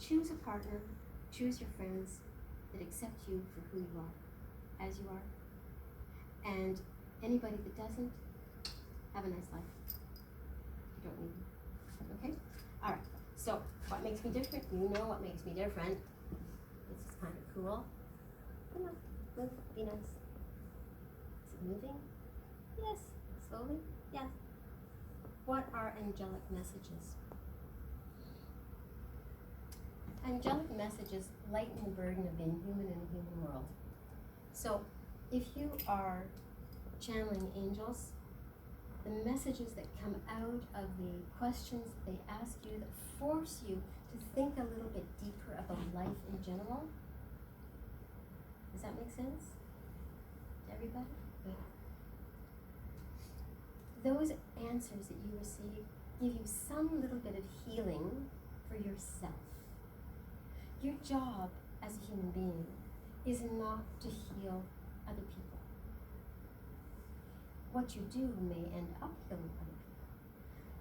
choose a partner, choose your friends that accept you for who you are, as you are. And anybody that doesn't, have a nice life. You don't need me. Okay? Alright, so what makes me different? You know what makes me different. This is kind of cool. Come on, move, be nice. Is it moving? Yes. Slowly? Yes. What are angelic messages? Angelic messages lighten the burden of being human in a human world. So, if you are channeling angels, the messages that come out of the questions that they ask you that force you to think a little bit deeper about life in general. Does that make sense to everybody? Good. Those answers that you receive give you some little bit of healing for yourself. Your job as a human being is not to heal other people. What you do may end up healing other people.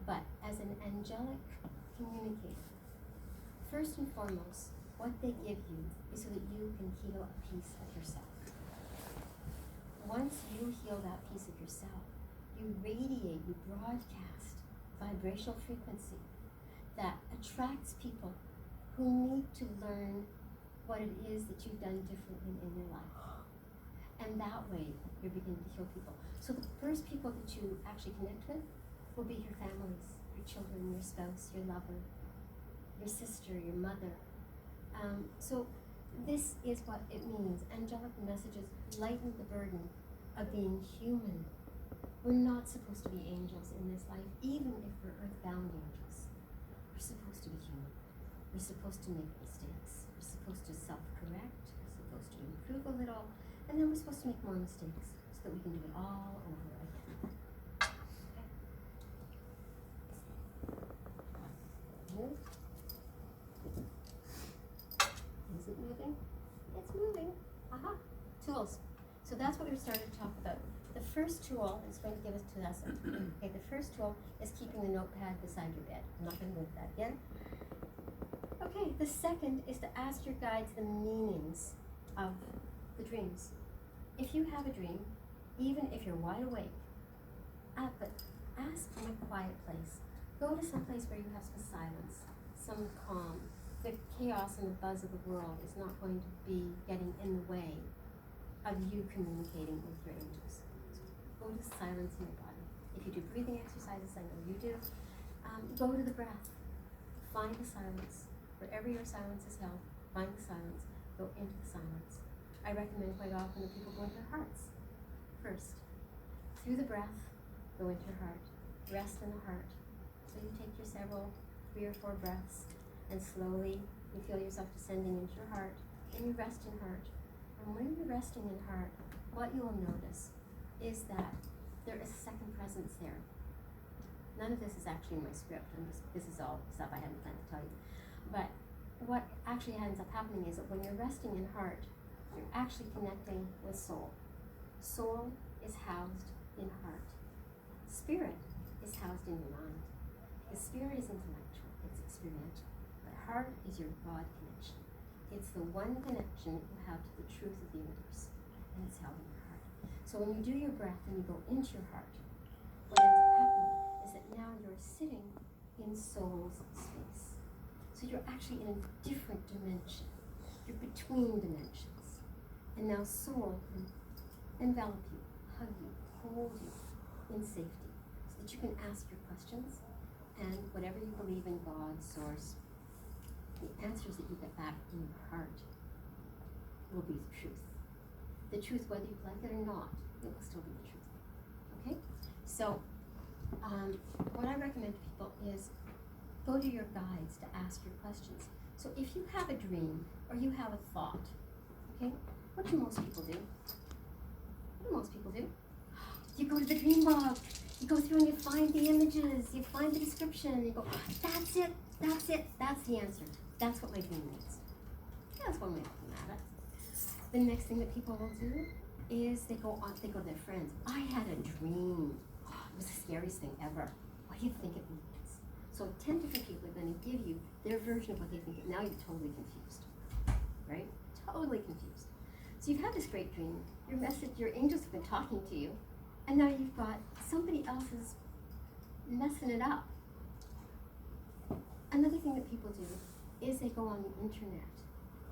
But as an angelic communicator, first and foremost, what they give you is so that you can heal a piece of yourself. Once you heal that piece of yourself, you radiate, you broadcast vibrational frequency that attracts people who need to learn what it is that you've done differently in your life. And that way, you're beginning to heal people. So the first people that you actually connect with will be your families, your children, your spouse, your lover, your sister, your mother. So this is what it means. Angelic messages lighten the burden of being human. We're not supposed to be angels in this life, even if we're earthbound angels. We're supposed to be human. We're supposed to make mistakes. We're supposed to self-correct. We're supposed to improve a little. And then we're supposed to make more mistakes so that we can do it all over again. Okay? Move. Is it moving? It's moving. Aha. Tools. So that's what we started to talk about. The first tool is going to give us to us. Okay, the first tool is keeping the notepad beside your bed. I'm not going to move that again. Okay, the second is to ask your guides the meanings of the dreams. If you have a dream, even if you're wide awake, but ask in a quiet place. Go to some place where you have some silence, some calm. The chaos and the buzz of the world is not going to be getting in the way of you communicating with your angels. Go to silence in your body. If you do breathing exercises, I know you do, go to the breath. Find the silence. Wherever your silence is held, find the silence. Go into the silence. I recommend quite often that people go into their hearts first. Through the breath, go into your heart. Rest in the heart. So you take your 3 or 4 breaths, and slowly you feel yourself descending into your heart, and you rest in heart. And when you're resting in heart, what you will notice is that there is a second presence there. None of this is actually in my script. This is all stuff I hadn't planned to tell you. But what actually ends up happening is that when you're resting in heart, you're actually connecting with soul. Soul is housed in heart. Spirit is housed in your mind. Because spirit is intellectual, it's experiential. But heart is your God connection. It's the one connection that you have to the truth of the universe. And it's held in your heart. So when you do your breath and you go into your heart, what ends up happening is that now you're sitting in soul's space. So you're actually in a different dimension. You're between dimensions. And now soul can envelop you, hug you, hold you in safety, so that you can ask your questions, and whatever you believe in, God, source, the answers that you get back in your heart will be the truth. The truth, whether you like it or not, it will still be the truth. Okay? So, what I recommend to people is go to your guides to ask your questions. So if you have a dream or you have a thought, okay, what do most people do? What do most people do? You go to the dream log, you go through and you find the images, you find the description, you go, that's it, that's the answer. That's what my dream means. Yeah, that's one way of looking at it. The next thing that people will do is they go to their friends. I had a dream. Oh, it was the scariest thing ever. What do you think it means? So So 10 different people are going to give you their version of what they think. Now you're totally confused, right? Totally confused. So you've had this great dream. Your message, your angels have been talking to you, and now you've got somebody else's messing it up. Another thing that people do is they go on the internet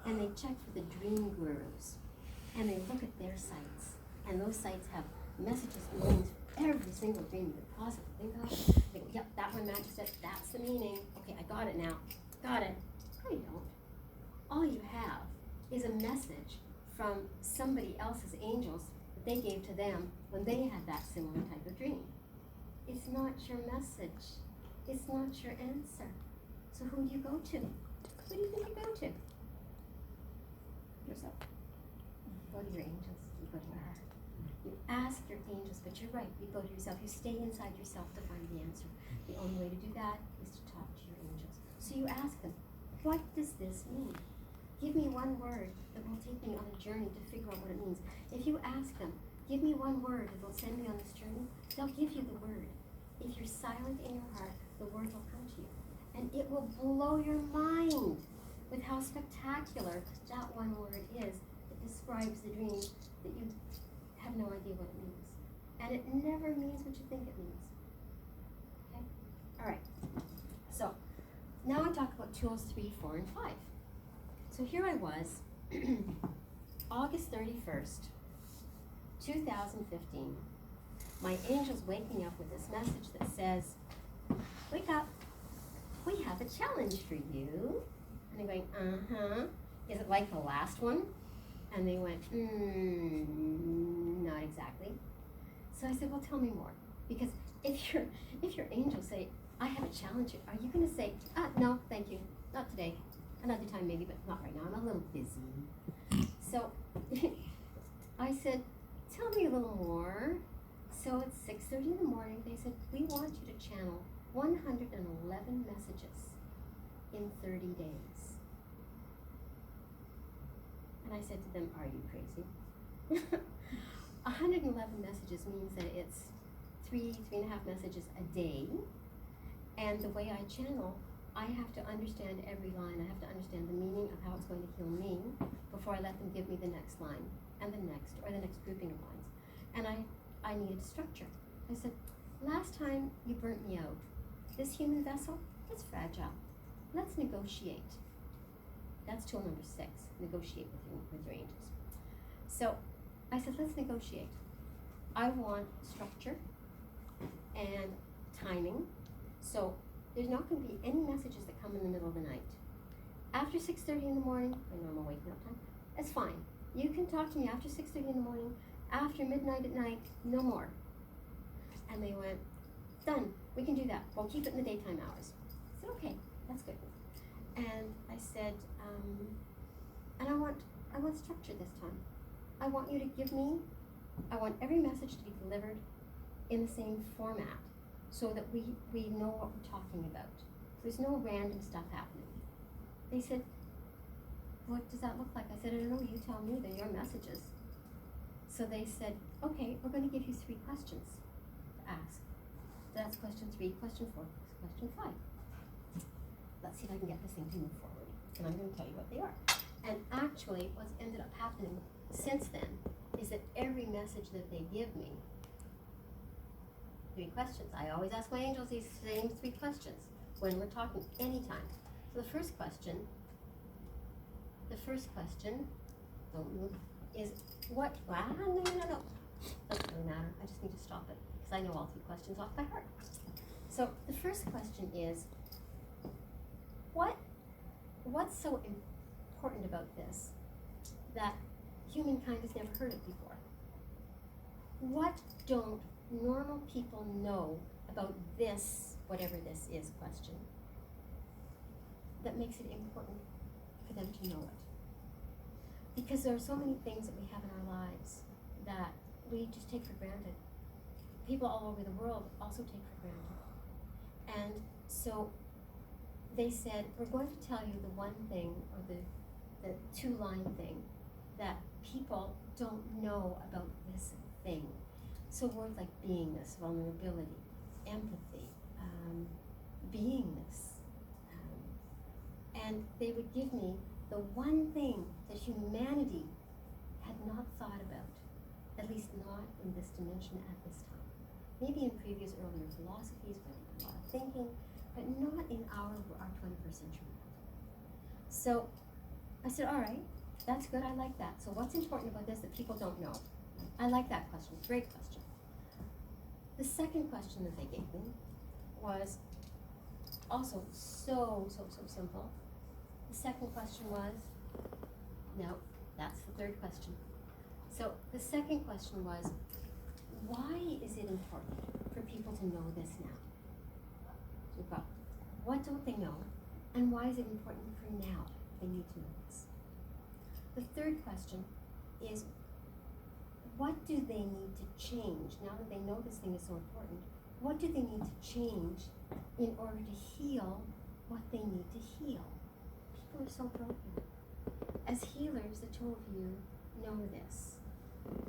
and they check for the dream gurus, and they look at their sites, and those sites have messages and meanings for every single dream you could possibly think of. They go, yep, that one matches it, that's the meaning. Okay, I got it now. Got it. No, you don't. All you have is a message from somebody else's angels that they gave to them when they had that similar type of dream. It's not your message. It's not your answer. So who do you go to? Who do you think you go to? Yourself. Go to your angels. You go to your heart. You ask your angels, but you're right. You go to yourself. You stay inside yourself to find the answer. The only way to do that is to talk to your angels. So you ask them, what does this mean? Give me one word that will take me on a journey to figure out what it means. If you ask them, give me one word that will send me on this journey, they'll give you the word. If you're silent in your heart, the word will come to you. And it will blow your mind with how spectacular that one word is that describes the dream that you have no idea what it means. And it never means what you think it means. Okay? All right. So, now I talk about tools 3, 4, and 5. So here I was, August 31st, 2015. My angel's waking up with this message that says, wake up, we have a challenge for you. And I'm going, uh-huh. Is it like the last one? And they went, not exactly. So I said, well, tell me more. Because if your angels say, I have a challenge, are you going to say, no, thank you, not today. Another time maybe, but not right now. I'm a little busy. So I said, tell me a little more. So it's 6:30 in the morning. They said, we want you to channel 111 messages in 30 days. And I said to them, are you crazy? 111 messages means that it's 3.5 messages a day. And the way I channel, I have to understand every line. I have to understand the meaning of how it's going to heal me before I let them give me the next line and the next, or the next grouping of lines. And I needed structure. I said, last time you burnt me out. This human vessel, it's fragile. Let's negotiate. That's tool number 6, negotiate with your angels. So I said, let's negotiate. I want structure and timing. So there's not going to be any messages that come in the middle of the night. After 6:30 in the morning, my normal waking up time, that's fine. You can talk to me after 6:30 in the morning, after midnight at night, no more. And they went, done, we can do that. We'll keep it in the daytime hours. I said, okay, that's good. And I said, and I want structure this time. I want you to give me, I want every message to be delivered in the same format, so that we know what we're talking about. There's no random stuff happening. They said, what does that look like? I said, I don't know, you tell me, they're your messages. So they said, okay, we're going to give you 3 questions to ask. That's question 3, question 4, question 5. Let's see if I can get this thing to move forward. And I'm going to tell you what they are. And actually, what's ended up happening since then is that every message that they give me, 3 questions. I always ask my angels these same 3 questions when we're talking anytime. So the first question, don't move, is what, no. Doesn't really matter. I just need to stop it because I know all 3 questions off by heart. So the first question is, what's so important about this that humankind has never heard of before? What don't normal people know about this, whatever this is, question, that makes it important for them to know it? Because there are so many things that we have in our lives that we just take for granted. People all over the world also take for granted. And so they said, we're going to tell you the one thing, or the 2-line thing, that people don't know about this thing. So words like beingness, vulnerability, empathy, beingness. And they would give me the one thing that humanity had not thought about, at least not in this dimension at this time. Maybe in previous earlier philosophies, but a lot of thinking, but not in our 21st century world. So I said, all right, that's good, I like that. So what's important about this that people don't know? I like that question, great question. The second question that they gave me was also so simple. The second question was, no, that's the third question. So the second question was, why is it important for people to know this now? So we've got, what don't they know, and why is it important for now they need to know this? The third question is, what do they need to change now that they know this thing is so important? What do they need to change in order to heal what they need to heal? People are so broken. As healers, the two of you know this.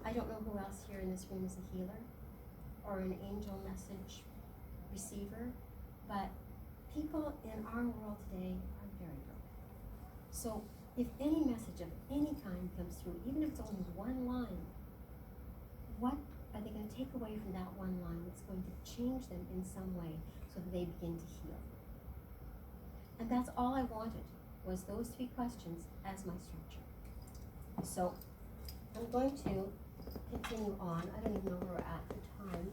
I don't know who else here in this room is a healer or an angel message receiver, but people in our world today are very broken. So if any message of any kind comes through, even if it's only one line, what are they going to take away from that one line that's going to change them in some way so that they begin to heal? And that's all I wanted, was those three questions as my structure. So I'm going to continue on. I don't even know where we're at the time.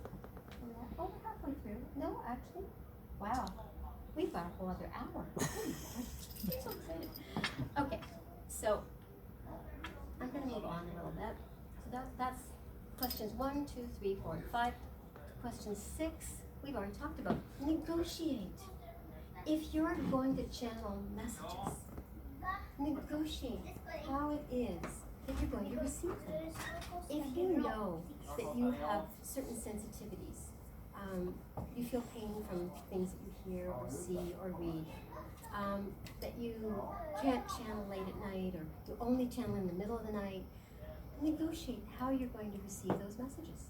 Oh, we're halfway through. No, actually, wow. We've got a whole other hour. Oh my gosh, I'm so excited. Okay, so I'm going to move on a little bit. So that's questions 1, 2, 3, 4, and 5. Question 6, we've already talked about. Negotiate. If you're going to channel messages, negotiate how it is that you're going to receive them. If you know that you have certain sensitivities, you feel pain from things that you hear or see or read, that you can't channel late at night, or you only channel in the middle of the night, negotiate how you're going to receive those messages.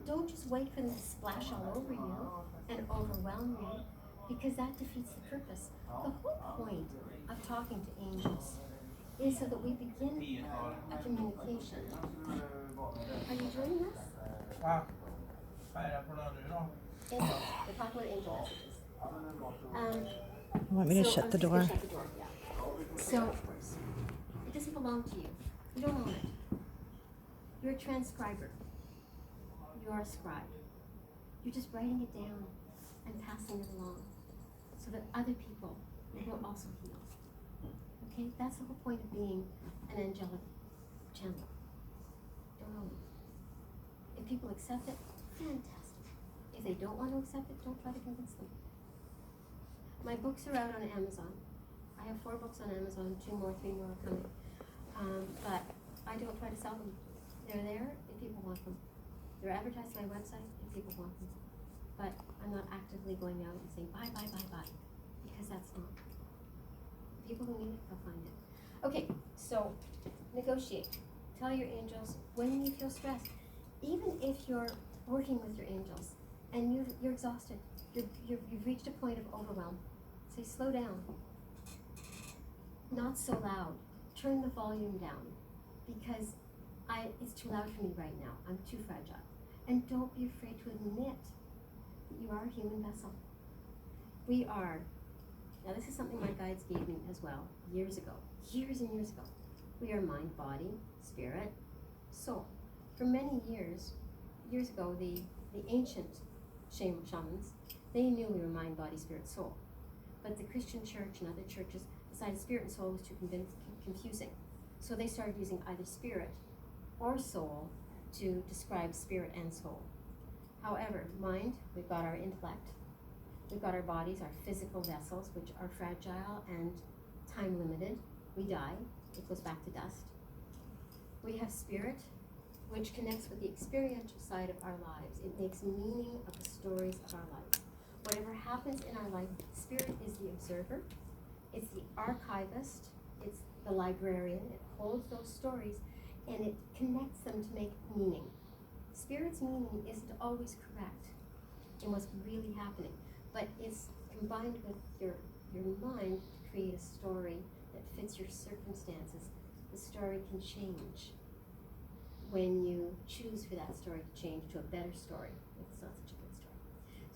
Don't just wait for them to splash all over you and overwhelm you, because that defeats the purpose. The whole point of talking to angels is so that we begin a communication. Are you joining us? Angels. We're talking about angel messages. You want me to shut the door? Shut the door, yeah. So, it doesn't belong to you. You don't own it. You're a transcriber. You're a scribe. You're just writing it down and passing it along so that other people will also heal. Okay? That's the whole point of being an angelic channeler. Don't own it. If people accept it, fantastic. If they don't want to accept it, don't try to convince them. My books are out on Amazon. I have 4 books on Amazon, 2 more, 3 more are coming. But I don't try to sell them. They're there if people want them. They're advertised on my website if people want them. But I'm not actively going out and saying, buy, because that's not. The people who need it, they'll find it. Okay, so negotiate. Tell your angels when you feel stressed. Even if you're working with your angels and you're exhausted, you've reached a point of overwhelm, say, slow down. Not so loud. Turn the volume down, because it's too loud for me right now. I'm too fragile. And don't be afraid to admit that you are a human vessel. We are. Now this is something my guides gave me as well, years ago, years and years ago. We are mind, body, spirit, soul. For many years ago, the ancient shamans, they knew we were mind, body, spirit, soul. But the Christian church and other churches decided spirit and soul was too confusing. So they started using either spirit or soul to describe spirit and soul. However, mind, we've got our intellect, we've got our bodies, our physical vessels, which are fragile and time limited. We die, it goes back to dust. We have spirit, which connects with the experiential side of our lives. It makes meaning of the stories of our lives. Whatever happens in our life, spirit is the observer, it's the archivist, it's the librarian. It holds those stories and it connects them to make meaning. Spirit's meaning isn't always correct in what's really happening, but it's combined with your mind to create a story that fits your circumstances, the story can change when you choose for that story to change to a better story. It's not such a good story.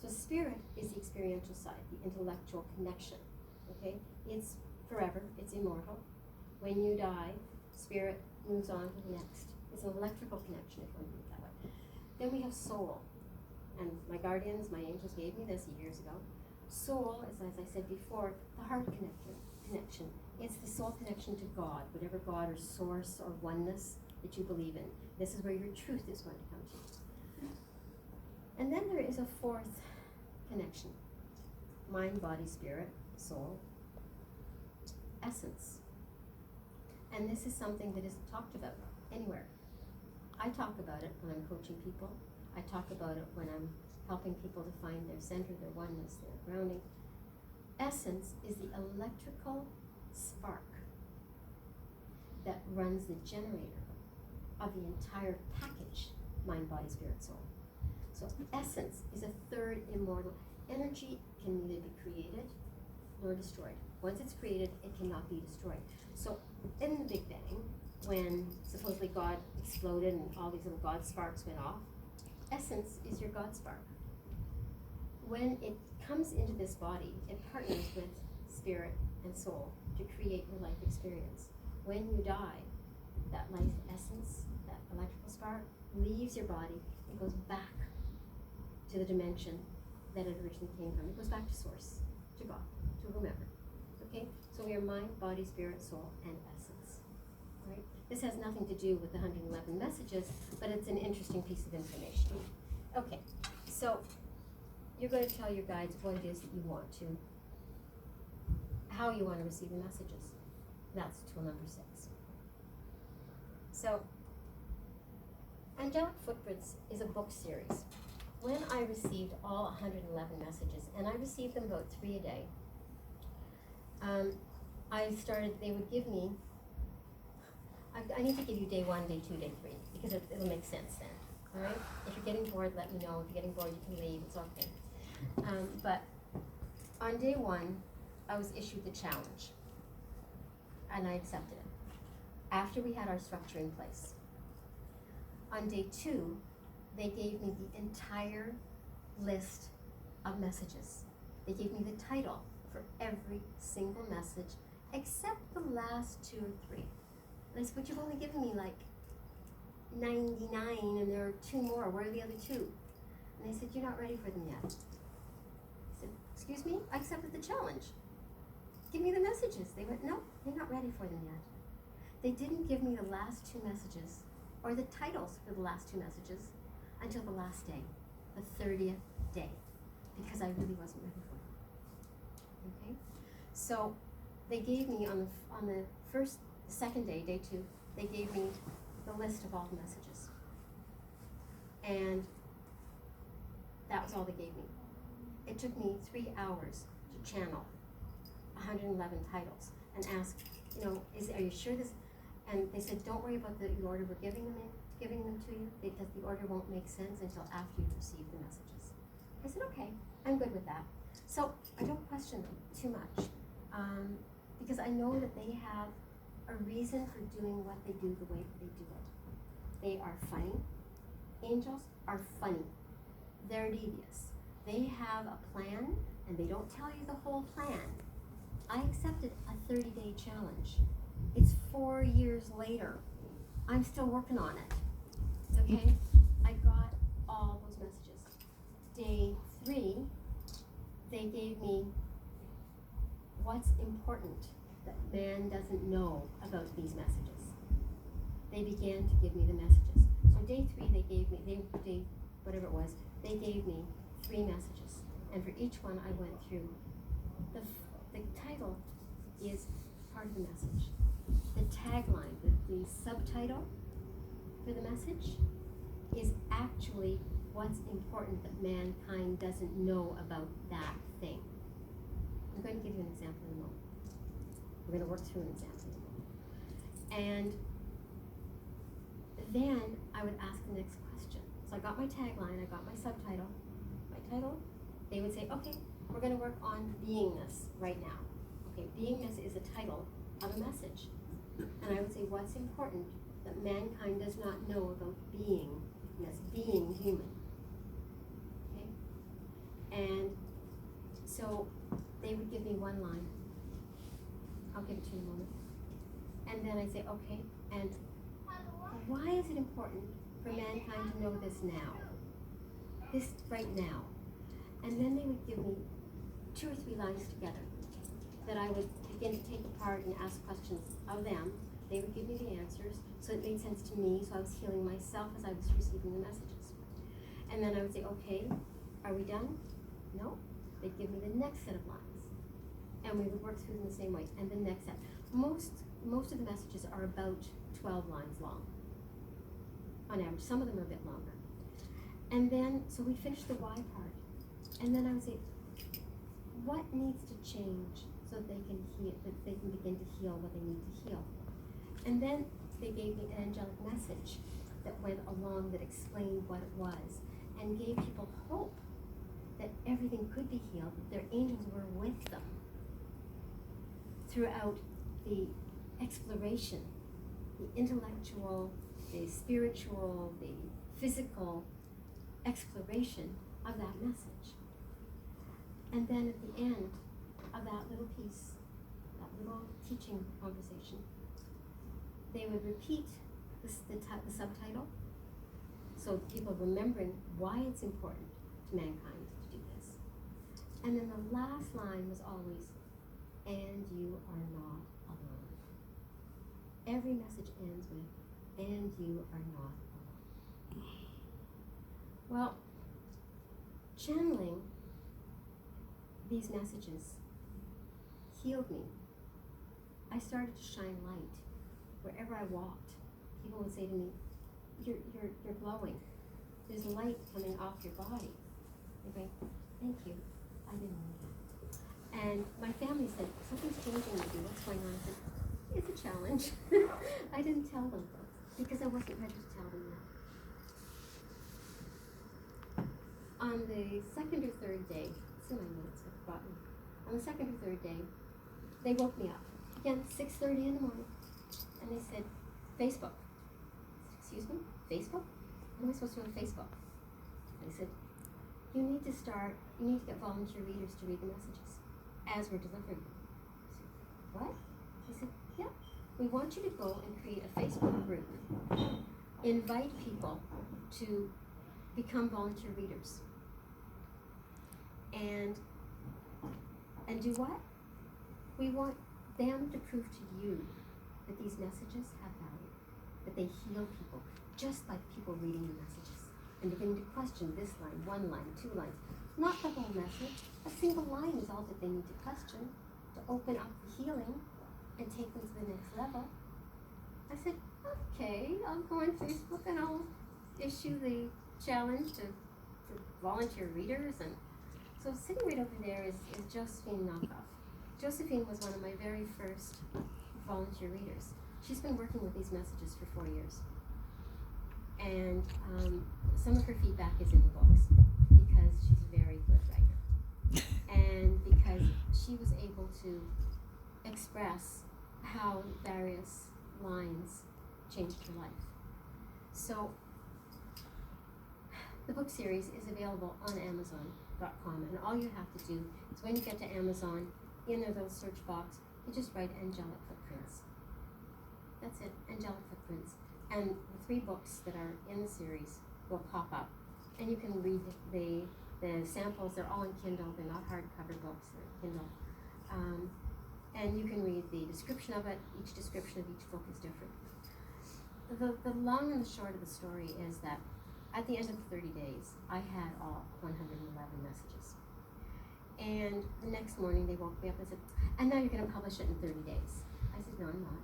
So spirit is the experiential side, the intellectual connection. Okay? It's forever, it's immortal. When you die, spirit moves on to the next. It's an electrical connection, if you want to put it that way. Then we have soul. And my guardians, my angels gave me this years ago. Soul is, as I said before, the heart connection. It's the soul connection to God, whatever God or source or oneness that you believe in. This is where your truth is going to come to. And then there is a fourth connection. Mind, body, spirit, soul, essence. And this is something that isn't talked about anywhere. I talk about it when I'm coaching people. I talk about it when I'm helping people to find their center, their oneness, their grounding. Essence is the electrical spark that runs the generator of the entire package, mind, body, spirit, soul. So essence is a third immortal. Energy can neither be created nor destroyed. Once it's created, it cannot be destroyed. So in the Big Bang, when supposedly God exploded and all these little God sparks went off, essence is your God spark. When it comes into this body, it partners with spirit and soul to create your life experience. When you die, that life essence, that electrical spark, leaves your body and goes back to the dimension that it originally came from. It goes back to source, to God, to whomever. Okay? So we are mind, body, spirit, soul, and essence. Right? This has nothing to do with the 111 messages, but it's an interesting piece of information. Okay, so you're going to tell your guides what it is that you want to, how you want to receive the messages. That's tool number 6. So, Angelic Footprints is a book series. When I received all 111 messages, and I received them about 3 a day, they would give me, I need to give you day 1, day 2, day 3, because it'll make sense then, all right? If you're getting bored, let me know. If you're getting bored, you can leave, it's okay. But on day 1, I was issued the challenge, and I accepted it, after we had our structure in place. On day 2, they gave me the entire list of messages. They gave me the title for every single message, except the last 2 or 3. And I said, but you've only given me like 99, and there are 2 more. Where are the other 2? And they said, you're not ready for them yet. I said, excuse me? I accepted the challenge. Give me the messages. They went, no, you're not ready for them yet. They didn't give me the last 2 messages, or the titles for the last 2 messages, until the last day, the 30th day, because I really wasn't ready for it. Okay? So they gave me on the second day, day 2, they gave me the list of all the messages. And that was all they gave me. It took me 3 hours to channel 111 titles and ask, are you sure this? And they said, don't worry about the order we're giving them to you, because the order won't make sense until after you've received the messages. I said, okay, I'm good with that. So I don't question them too much, because I know that they have a reason for doing what they do the way that they do it. They are funny. Angels are funny. They're devious. They have a plan, and they don't tell you the whole plan. I accepted a 30-day challenge. It's 4 years later. I'm still working on it. Okay? I got all those messages. Day 3, they gave me what's important that man doesn't know about these messages. They began to give me the messages. So day 3, they gave me, whatever it was, they gave me 3 messages. And for each one, I went through. The title is part of the message. The tagline, the subtitle for the message is actually what's important that mankind doesn't know about that thing. I'm going to give you an example in a moment. We're going to work through an example in a moment. And then I would ask the next question. So I got my tagline, I got my subtitle, my title. They would say, okay, we're going to work on beingness right now. Okay, beingness is a title of a message. And I would say what's important that mankind does not know about beingness, being human. Okay? And so they would give me one line. I'll give it to you in a moment. And then I say, okay, and why is it important for mankind to know this now? This right now. And then they would give me 2 or 3 lines together that I would begin to take apart and ask questions of them. They would give me the answers, so it made sense to me, so I was healing myself as I was receiving the messages. And then I would say, okay, are we done? No. They'd give me the next set of lines. And we would work through them the same way. And the next set. Most of the messages are about 12 lines long, on average. Some of them are a bit longer. And then, so we finished the why part. And then I would say, what needs to change so that they can heal, that they can begin to heal what they need to heal? And then they gave me an angelic message that went along that explained what it was and gave people hope that everything could be healed, that their angels were with them throughout the exploration, the intellectual, the spiritual, the physical exploration of that message. And then at the end of that little piece, that little teaching conversation, they would repeat the subtitle, so people remembering why it's important to mankind to do this. And then the last line was always, and you are not alone. Every message ends with, and you are not alone. Well, channeling these messages healed me. I started to shine light wherever I walked. People would say to me, you're glowing. There's light coming off your body. I'd go, thank you. I didn't know that. And my family said, something's changing with you. What's going on? I said, it's a challenge. I didn't tell them because I wasn't ready to tell them that. On the 2nd or 3rd day, it's in my notes, I've forgotten. On the 2nd or 3rd day, they woke me up. Again, 6:30 in the morning. And they said, Facebook. I said, excuse me? Facebook? What am I supposed to do on Facebook? They said, you need to get volunteer readers to read the messages as we're delivering them. I said, what? They said, yeah. We want you to go and create a Facebook group. Invite people to become volunteer readers. And do what? We want them to prove to you that these messages have value, that they heal people, just like people reading the messages and beginning to question this line, 1 line, 2 lines, not the whole message. A single line is all that they need to question to open up the healing and take them to the next level. I said, okay, I'll go on Facebook and I'll issue the challenge for volunteer readers. And so sitting right over there is Josephine Naukoff. Josephine was one of my very first volunteer readers. She's been working with these messages for 4 years. And some of her feedback is in the books because she's a very good writer. And because she was able to express how various lines changed her life. So the book series is available on Amazon.com, and all you have to do is when you get to Amazon, in their little search box, you just write angelic footprints. That's it, angelic footprints. And the 3 books that are in the series will pop up, and you can read the samples. They're all in Kindle. They're not hardcover books. They're Kindle. And you can read the description of it. Each description of each book is different. The long and the short of the story is that at the end of the 30 days, I had all 111 messages. And the next morning they woke me up and said, and now you're going to publish it in 30 days. I said, no, I'm not.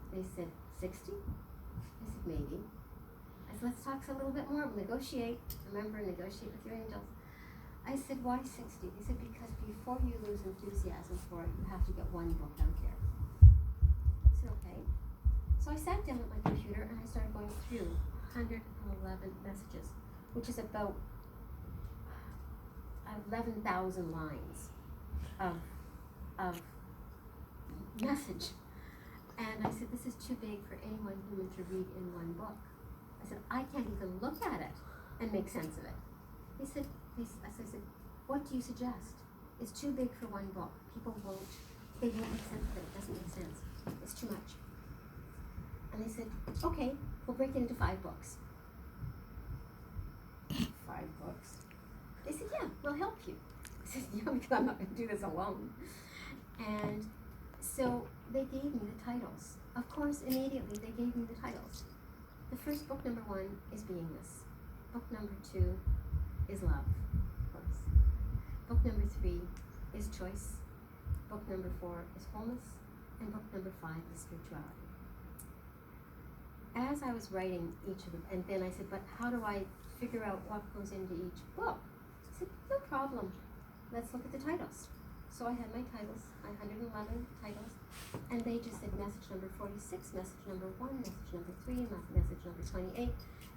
They said, 60? I said, maybe. I said, let's talk a little bit more. Negotiate. Remember, negotiate with your angels. I said, why 60? They said, because before you lose enthusiasm for it, you have to get 1 book out there. I said, okay. So I sat down at my computer and I started going through 111 messages, which is about 11,000 lines of message. And I said, this is too big for any one human to read in one book. I said, I can't even look at it and make sense of it. I said, what do you suggest? It's too big for one book. People won't make sense of it. It doesn't make sense. It's too much. And they said, okay, we'll break it into 5 books. 5 books? They said, yeah, we'll help you. I said, yeah, because I'm not going to do this alone. And so they gave me the titles. Of course, immediately they gave me the titles. The first book, number 1, is Beingness. Book number 2 is Love, of course. Book number 3 is Choice. Book number 4 is Wholeness. And book number 5 is Spirituality. As I was writing each of them, and then I said, but how do I figure out what goes into each book? I said, no problem. Let's look at the titles. So I had my titles, my 111 titles, and they just said message number 46, message number 1, message number 3, message number 28.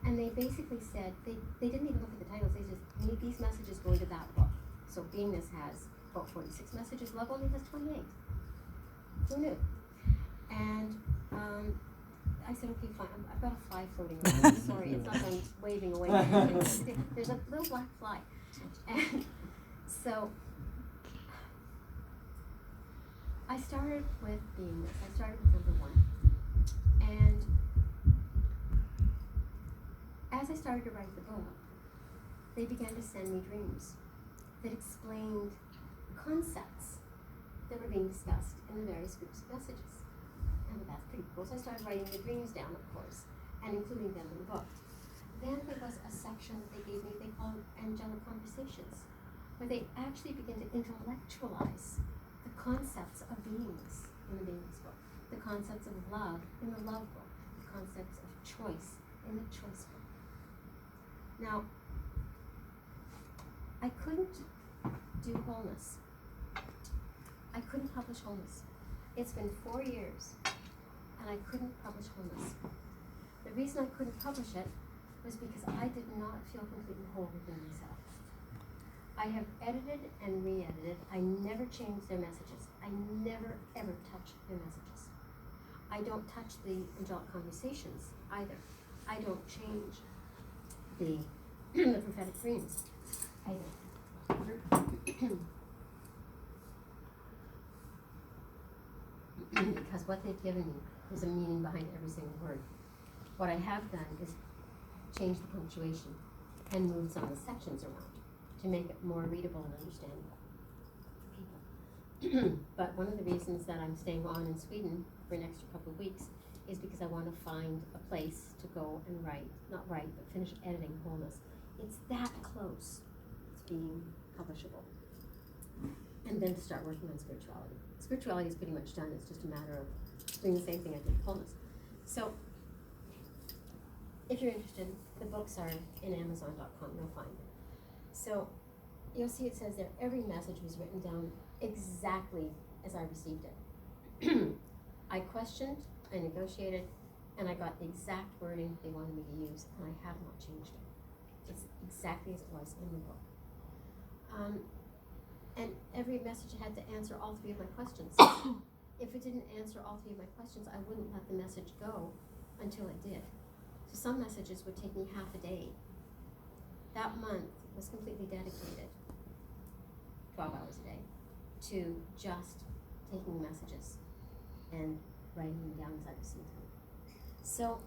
And they basically said, they didn't even look at the titles, they just, these messages go into that book. So Beingness has about 46 messages, Love only has 28. Who knew? And I said, okay, fine, I've got a fly floating around. Sorry, it's not that I'm waving away. There's a little black fly. And so I started with Beingness. I started with number 1. And as I started to write the book, they began to send me dreams that explained concepts that were being discussed in the various groups of messages. And that's pretty cool. So I started writing the dreams down, of course, and including them in the book. Then there was a section that they gave me, they called Angelic Conversations, where they actually begin to intellectualize the concepts of beingness in the Beingness book, the concepts of love in the Love book, the concepts of choice in the Choice book. Now, I couldn't do Wholeness. I couldn't publish Wholeness. It's been 4 years, and I couldn't publish Wholeness. The reason I couldn't publish it was because I did not feel completely whole within myself. I have edited and re-edited. I never changed their messages. I never, ever touch their messages. I don't touch the Angelic Conversations either. I don't change the prophetic dreams either. Because what they've given me is a meaning behind every single word. What I have done is change the punctuation and move some of the sections around to make it more readable and understandable for people. But one of the reasons that I'm staying on in Sweden for an extra couple of weeks is because I want to find a place to go and not write, but finish editing Wholeness. It's that close to being publishable. And then to start working on spirituality. Spirituality is pretty much done. It's just a matter of doing the same thing I did with Wholeness. So, if you're interested, the books are in Amazon.com. You'll find it. So, you'll see it says there, every message was written down exactly as I received it. I questioned, I negotiated, and I got the exact wording they wanted me to use, and I have not changed it. It's exactly as it was in the book. And every message had to answer all 3 of my questions. If it didn't answer all 3 of my questions, I wouldn't let the message go until it did. So some messages would take me half a day. That month was completely dedicated, 12 hours a day, to just taking the messages and writing them down as I received them. So,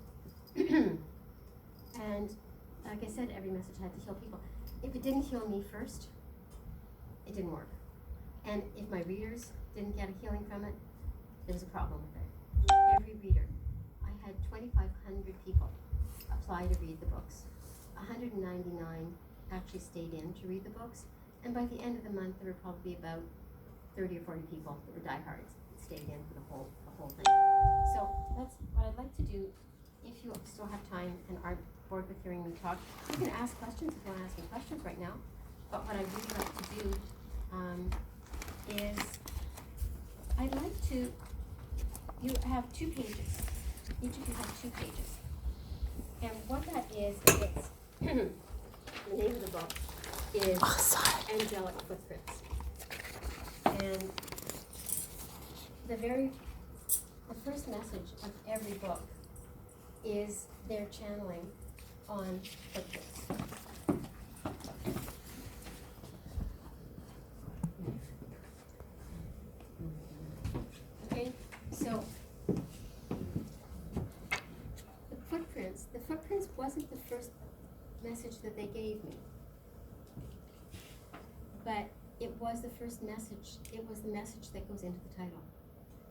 and like I said, every message had to heal people. If it didn't heal me first, it didn't work. And if my readers didn't get a healing from it, there was a problem with it. Every reader, I had 2,500 people apply to read the books. 199 actually stayed in to read the books. And by the end of the month, there were probably about 30 or 40 people that were diehards that stayed in for the whole thing. So that's what I'd like to do. If you still have time and aren't bored with hearing me talk, you can ask questions if you want to ask me questions right now. But what I'd really like to do is I'd like to, you have 2 pages. Each of you have 2 pages. And what that is, it's the name of the book is Oh, sorry. angelic footprints. And the first message of every book is their channeling on footprints. Okay, so the footprints wasn't the first message that they gave me, but it was the first message. It was the message that goes into the title,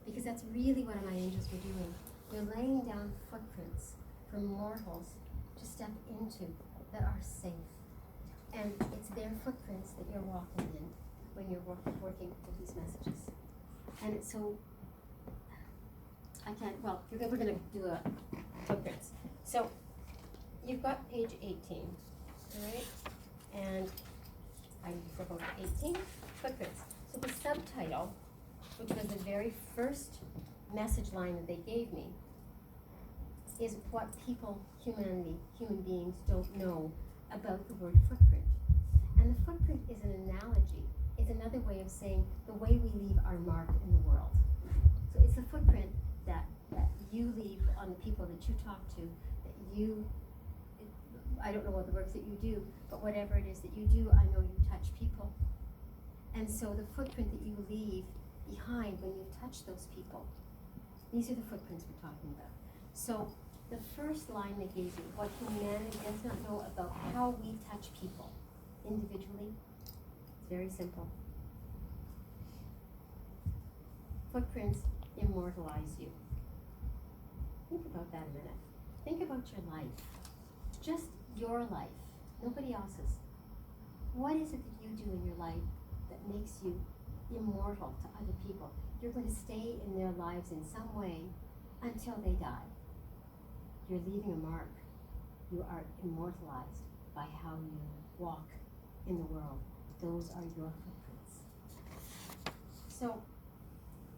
because that's really what my angels were doing. They're laying down footprints for mortals to step into that are safe, and it's their footprints that you're walking in when you're working with these messages. And it's so we're going to do a footprints. So you've got page 18, all right? And I forgot 18 footprints. So the subtitle, which was the very first message line that they gave me, is what human beings don't know about the word footprint. And the footprint is an analogy. It's another way of saying the way we leave our mark in the world. So it's the footprint that you leave on the people that you talk to, I don't know what the works that you do, but whatever it is that you do, I know you touch people. And so the footprint that you leave behind when you touch those people, these are the footprints we're talking about. So the first line they gave me, what humanity does not know about how we touch people individually, it's very simple. Footprints immortalize you. Think about that a minute. Think about your life. Just your life, nobody else's. What is it that you do in your life that makes you immortal to other people? You're going to stay in their lives in some way until they die. You're leaving a mark. You are immortalized by how you walk in the world. Those are your footprints. So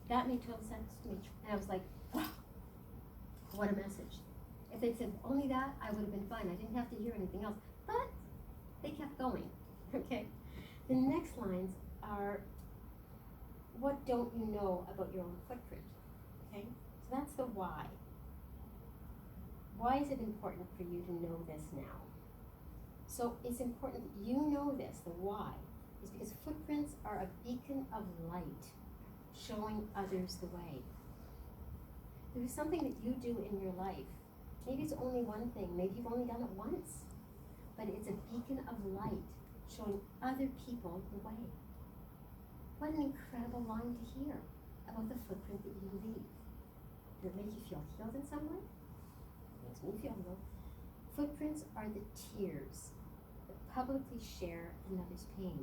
that made total sense to me. And I was like, wow, what a message. If they'd said only that, I would have been fine. I didn't have to hear anything else. But they kept going. Okay. The next lines are, what don't you know about your own footprint? Okay. So that's the why. Why is it important for you to know this now? So it's important that you know this. The why is because footprints are a beacon of light showing others the way. There's something that you do in your life. Maybe it's only one thing. Maybe you've only done it once. But it's a beacon of light showing other people the way. What an incredible line to hear about the footprint that you leave. Does it make you feel healed in some way? It makes me feel healed. Footprints are the tears that publicly share another's pain.